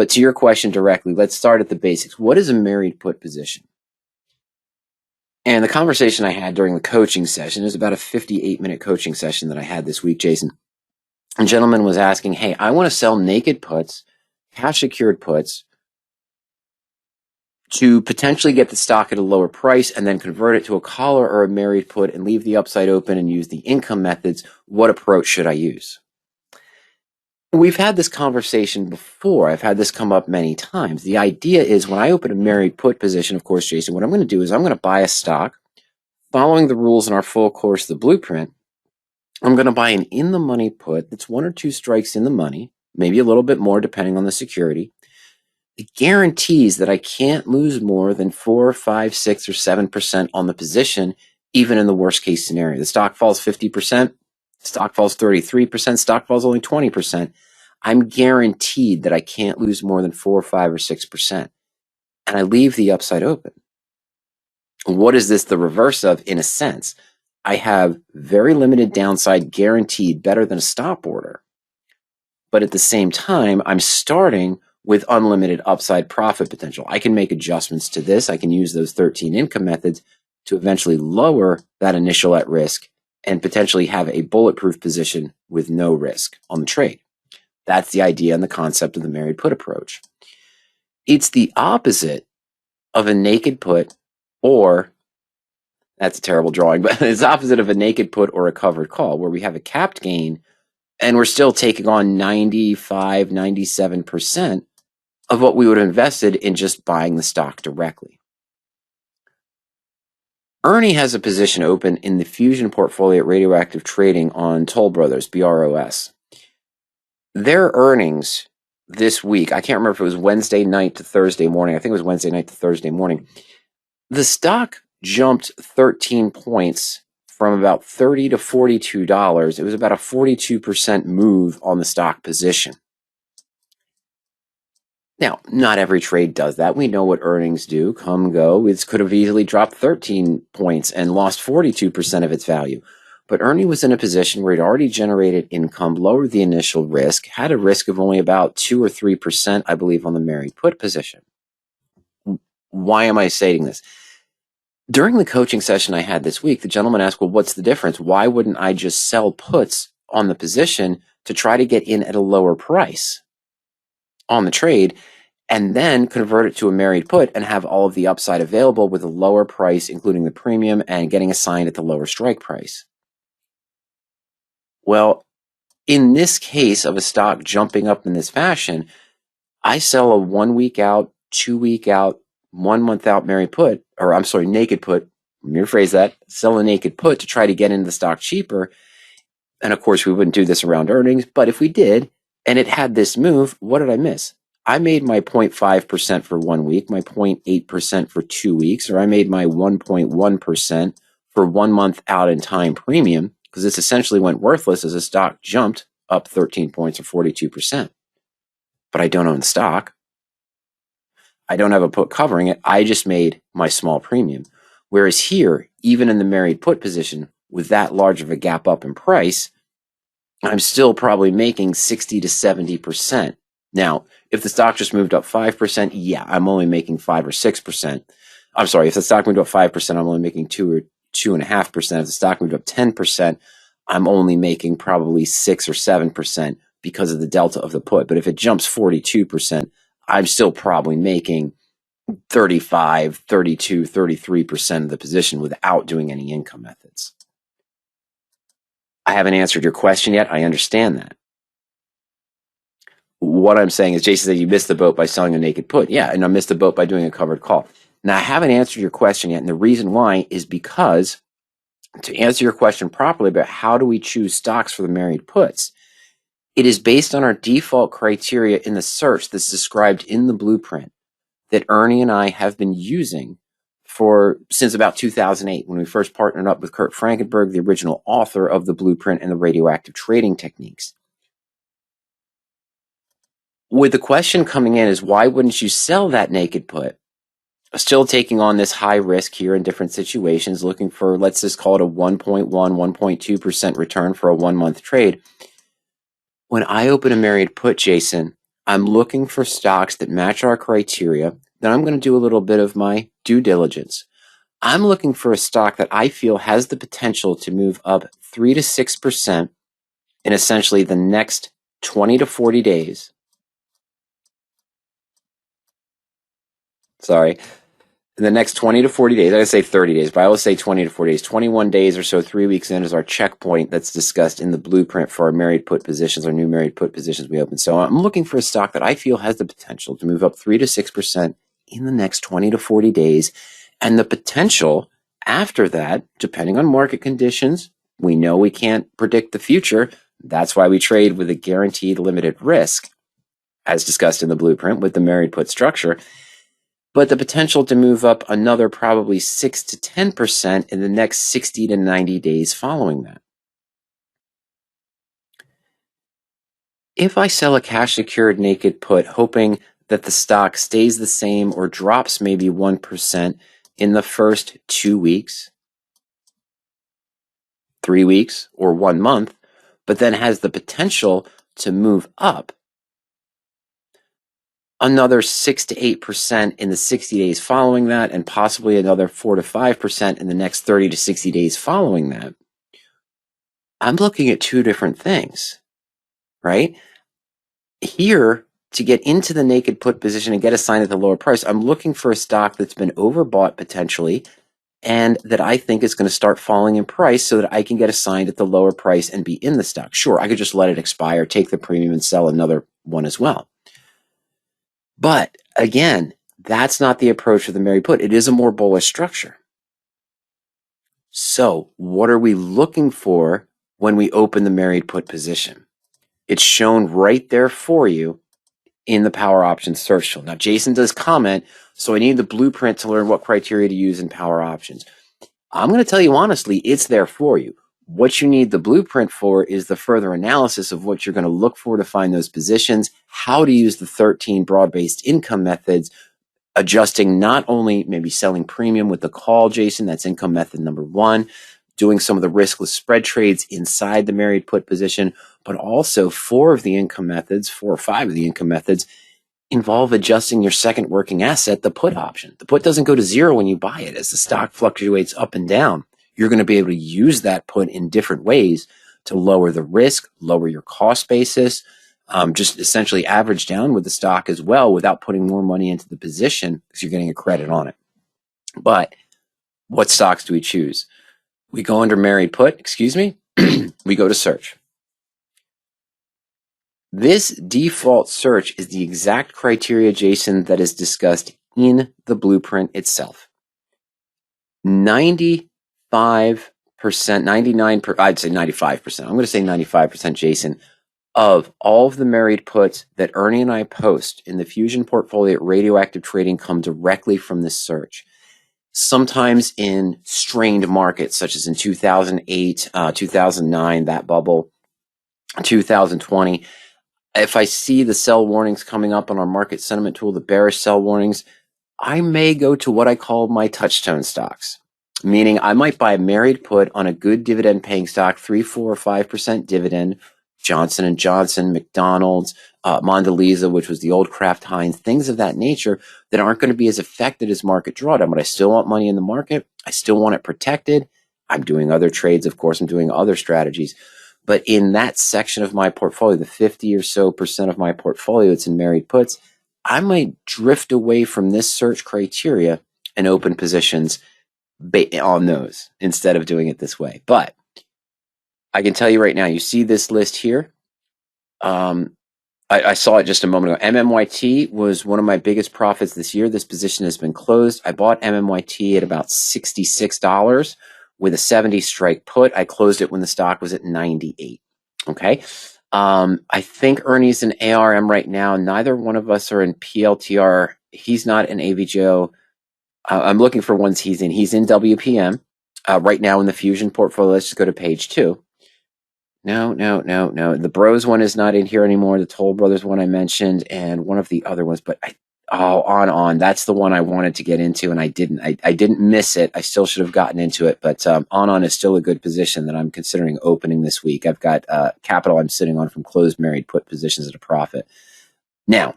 But to your question directly, let's start at the basics. What is a married put position? And the conversation I had during the coaching session is about a 58-minute coaching session that I had this week, Jason. A gentleman was asking, hey, I want to sell naked puts, cash secured puts, to potentially get the stock at a lower price and then convert it to a collar or a married put and leave the upside open and use the income methods. What approach should I use? We've had this conversation before. I've had this come up many times. The idea is when I open a married put position, of course, Jason, what I'm going to do is I'm going to buy a stock following the rules in our full course, the Blueprint. I'm going to buy an in-the-money put that's 1 or 2 strikes in the money, maybe a little bit more depending on the security. It guarantees that I can't lose more than 4, 5, 6, or 7% on the position, even in the worst case scenario. The stock falls 50%, stock falls 33%, stock falls only 20%. I'm guaranteed that I can't lose more than 4, 5, or 6%. And I leave the upside open. What is this the reverse of, in a sense? I have very limited downside guaranteed, better than a stop order. But at the same time, I'm starting with unlimited upside profit potential. I can make adjustments to this. I can use those 13 income methods to eventually lower that initial at risk and potentially have a bulletproof position with no risk on the trade. That's the idea and the concept of the married put approach. It's the opposite of a naked put, or that's a terrible drawing, but it's opposite of a naked put or a covered call, where we have a capped gain and we're still taking on 95, 97% of what we would have invested in just buying the stock directly. Ernie has a position open in the Fusion portfolio at Radioactive Trading on Toll Brothers, BROS. Their earnings this week, I can't remember if it was Wednesday night to Thursday morning. I think it was Wednesday night to Thursday morning. The stock jumped 13 points from about $30 to $42. It was about a 42% move on the stock position. Now, not every trade does that. We know what earnings do, come, go. It could have easily dropped 13 points and lost 42% of its value. But Ernie was in a position where he'd already generated income, lowered the initial risk, had a risk of only about 2 or 3%, I believe, on the married put position. Why am I saying this? During the coaching session I had this week, the gentleman asked, well, what's the difference? Why wouldn't I just sell puts on the position to try to get in at a lower price on the trade and then convert it to a married put and have all of the upside available with a lower price, including the premium and getting assigned at the lower strike price? Well, in this case of a stock jumping up in this fashion, I sell a 1 week out, 2 week out, 1 month out married put, or I'm sorry, naked put. Let me rephrase that. Sell a naked put to try to get into the stock cheaper. And of course, we wouldn't do this around earnings, but if we did, and it had this move, what did I miss? I made my 0.5% for 1 week, my 0.8% for 2 weeks, or I made my 1.1% for 1 month out in time premium, because this essentially went worthless as the stock jumped up 13 points or 42%. But I don't own the stock. I don't have a put covering it. I just made my small premium. Whereas here, even in the married put position, with that large of a gap up in price, I'm still probably making 60 to 70%. Now, if the stock just moved up 5%, yeah, I'm only making 5 or 6%. I'm sorry, if the stock moved up 5%, I'm only making 2 or 2.5%. If the stock moved up 10%, I'm only making probably 6 or 7% because of the delta of the put. But if it jumps 42%, I'm still probably making 35, 32, 33% of the position without doing any income methods. I haven't answered your question yet. I understand that. What I'm saying is, Jason said you missed the boat by selling a naked put. Yeah, and I missed the boat by doing a covered call. Now, I haven't answered your question yet, and the reason why is because to answer your question properly about how do we choose stocks for the married puts, it is based on our default criteria in the search that's described in the Blueprint that Ernie and I have been using since about 2008, when we first partnered up with Kurt Frankenberg, the original author of the Blueprint and the radioactive trading techniques. With the question coming in is, why wouldn't you sell that naked put? Still taking on this high risk here in different situations, looking for, let's just call it a 1.1, 1.2% return for a 1 month trade. When I open a married put, Jason, I'm looking for stocks that match our criteria. Then I'm going to do a little bit of my due diligence. I'm looking for a stock that I feel has the potential to move up 3 to 6% in essentially the next 20 to 40 days. Sorry. In the next 20 to 40 days, I say 30 days, but I always say 20 to 40 days. 21 days or so, 3 weeks in is our checkpoint that's discussed in the blueprint for our married put positions, our new married put positions we open. So I'm looking for a stock that I feel has the potential to move up 3 to 6% in the next 20 to 40 days. And the potential after that, depending on market conditions, we know we can't predict the future. That's why we trade with a guaranteed limited risk, as discussed in the blueprint with the married put structure. But the potential to move up another probably 6 to 10% in the next 60 to 90 days following that. If I sell a cash secured naked put, hoping that the stock stays the same or drops maybe 1% in the first 2 weeks, 3 weeks, or 1 month, but then has the potential to move up another 6 to 8% in the 60 days following that, and possibly another 4 to 5% in the next 30 to 60 days following that, I'm looking at two different things, right? Here, to get into the naked put position and get assigned at the lower price, I'm looking for a stock that's been overbought potentially and that I think is going to start falling in price so that I can get assigned at the lower price and be in the stock. Sure, I could just let it expire, take the premium, and sell another one as well. But again, that's not the approach of the married put. It is a more bullish structure. So what are we looking for when we open the married put position? It's shown right there for you in the PowerOptions search tool. Now, Jason does comment, so I need the blueprint to learn what criteria to use in PowerOptions. I'm going to tell you honestly, it's there for you. What you need the blueprint for is the further analysis of what you're going to look for to find those positions, how to use the 13 broad-based income methods, adjusting not only maybe selling premium with the call, Jason, that's income method number 1, doing some of the riskless spread trades inside the married put position, but also 4 or 5 of the income methods involve adjusting your second working asset, the put option. The put doesn't go to zero when you buy it. As the stock fluctuates up and down, you're going to be able to use that put in different ways to lower the risk, lower your cost basis, just essentially average down with the stock as well without putting more money into the position because you're getting a credit on it. But what stocks do we choose? We go under married put, we go to search. This default search is the exact criteria, Jason, that is discussed in the blueprint itself. 95%, 99%, I'd say 95%. I'm going to say 95%, Jason, of all of the married puts that Ernie and I post in the Fusion portfolio at Radioactive Trading come directly from this search. Sometimes in strained markets, such as in 2008, 2009, that bubble, 2020, if I see the sell warnings coming up on our market sentiment tool, the bearish sell warnings, I may go to what I call my touchstone stocks, meaning I might buy a married put on a good dividend paying stock, 3, 4, or 5% dividend, Johnson & Johnson, McDonald's, Mondelez, which was the old Kraft Heinz, things of that nature that aren't going to be as affected as market drawdown, but I still want money in the market. I still want it protected. I'm doing other trades, of course. I'm doing other strategies. But in that section of my portfolio, the 50 or so percent of my portfolio, it's in married puts, I might drift away from this search criteria and open positions on those instead of doing it this way. But I can tell you right now, you see this list here. I saw it just a moment ago. MMYT was one of my biggest profits this year. This position has been closed. I bought MMYT at about $66 with a 70 strike put. I closed it when the stock was at 98. Okay. I think Ernie's in ARM right now. Neither one of us are in PLTR. He's not in AVGO. I'm looking for ones he's in. He's in WPM right now in the Fusion portfolio. Let's just go to page 2. No. The Bros one is not in here anymore. The Toll Brothers one I mentioned, and one of the other ones. But on. That's the one I wanted to get into, and I didn't. I didn't miss it. I still should have gotten into it. But on is still a good position that I'm considering opening this week. I've got capital I'm sitting on from closed married put positions at a profit. Now,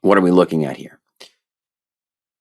what are we looking at here?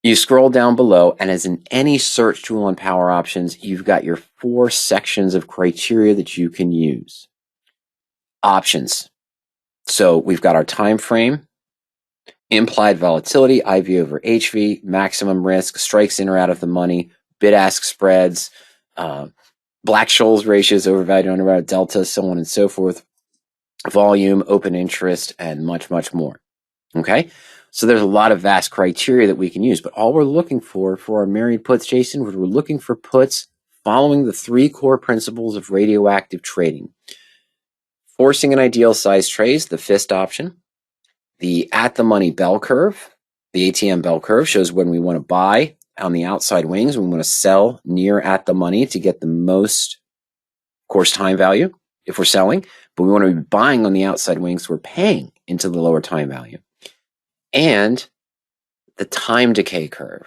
You scroll down below, and as in any search tool on PowerOptions, you've got your 4 sections of criteria that you can use. Options. So we've got our time frame, implied volatility, IV over HV, maximum risk, strikes in or out of the money, bid-ask spreads, Black-Scholes ratios, overvalued, undervalued, delta, so on and so forth, volume, open interest, and much, much more. Okay? So there's a lot of vast criteria that we can use, but all we're looking for our married puts, Jason, we're looking for puts following the 3 core principles of radioactive trading. Forcing an ideal size trade, the fist option. The at-the-money bell curve, the ATM bell curve, shows when we want to buy on the outside wings, we want to sell near at the money to get the most, of course, time value if we're selling, but we want to be buying on the outside wings, so we're paying into the lower time value. And the time decay curve.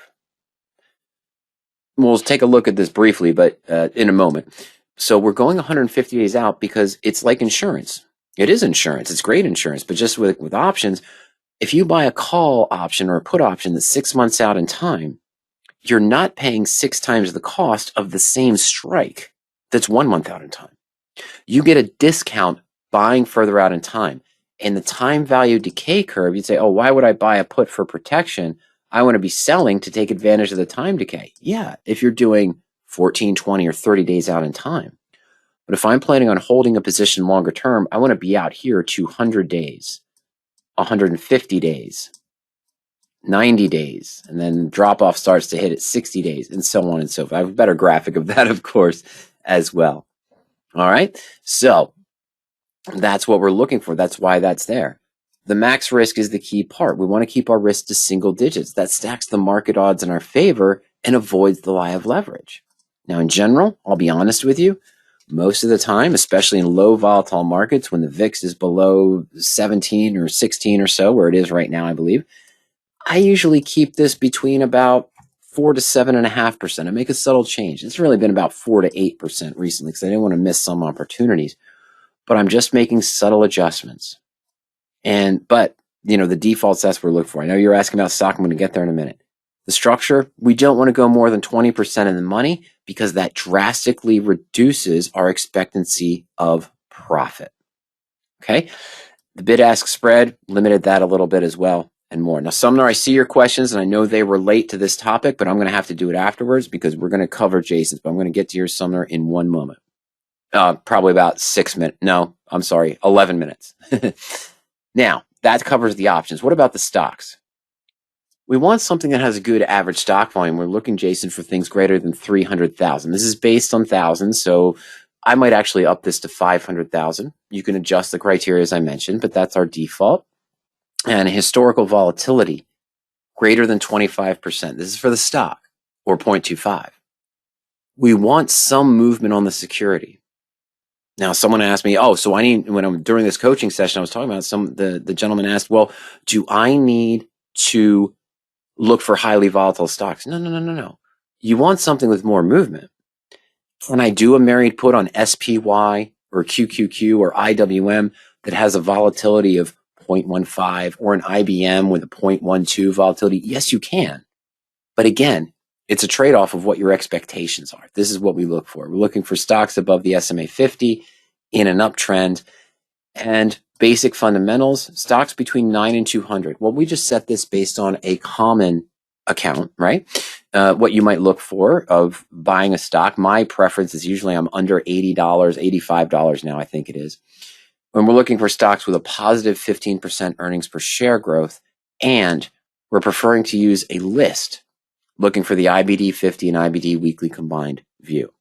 We'll take a look at this briefly, but in a moment. So we're going 150 days out because it's like insurance. It is insurance. It's great insurance, but just with options, if you buy a call option or a put option that's 6 months out in time, you're not paying 6 times the cost of the same strike that's 1 month out in time. You get a discount buying further out in time. In the time value decay curve, you'd say, oh, why would I buy a put for protection? I want to be selling to take advantage of the time decay. Yeah, if you're doing 14, 20, or 30 days out in time. But if I'm planning on holding a position longer term, I want to be out here 200 days, 150 days, 90 days, and then drop-off starts to hit at 60 days, and so on and so forth. I have a better graphic of that, of course, as well. All right, so that's what we're looking for. That's why that's there. The max risk is the key part. We want to keep our risk to single digits. That stacks the market odds in our favor and avoids the lie of leverage. Now, in general, I'll be honest with you, most of the time, especially in low volatile markets, when the VIX is below 17 or 16 or so, where it is right now, I believe, I usually keep this between about 4 to 7.5%. I make a subtle change. It's really been about 4 to 8% recently because I didn't want to miss some opportunities. But I'm just making subtle adjustments. But the defaults, that's what we're looking for. I know you're asking about stock. I'm going to get there in a minute. The structure, we don't want to go more than 20% in the money because that drastically reduces our expectancy of profit. Okay? The bid-ask spread, limited that a little bit as well, and more. Now, Sumner, I see your questions, and I know they relate to this topic, but I'm going to have to do it afterwards because we're going to cover Jason's, but I'm going to get to your Sumner in one moment. Probably about 6 minutes. No, I'm sorry, 11 minutes. Now, that covers the options. What about the stocks? We want something that has a good average stock volume. We're looking, Jason, for things greater than 300,000. This is based on thousands, so I might actually up this to 500,000. You can adjust the criteria as I mentioned, but that's our default. And historical volatility, greater than 25%. This is for the stock, or 0.25. We want some movement on the security. Now, someone asked me, so I need, when I'm during this coaching session, I was talking about the gentleman asked, well, do I need to look for highly volatile stocks? No. You want something with more movement. Can I do a married put on SPY or QQQ or IWM that has a volatility of 0.15 or an IBM with a 0.12 volatility? Yes, you can. But again, it's a trade-off of what your expectations are. This is what we look for. We're looking for stocks above the SMA 50 in an uptrend and basic fundamentals, stocks between 9 and 200. Well, we just set this based on a common account, right? What you might look for of buying a stock. My preference is usually I'm under $80, $85 now, I think it is. When we're looking for stocks with a positive 15% earnings per share growth, and we're preferring to use a list, looking for the IBD 50 and IBD weekly combined view.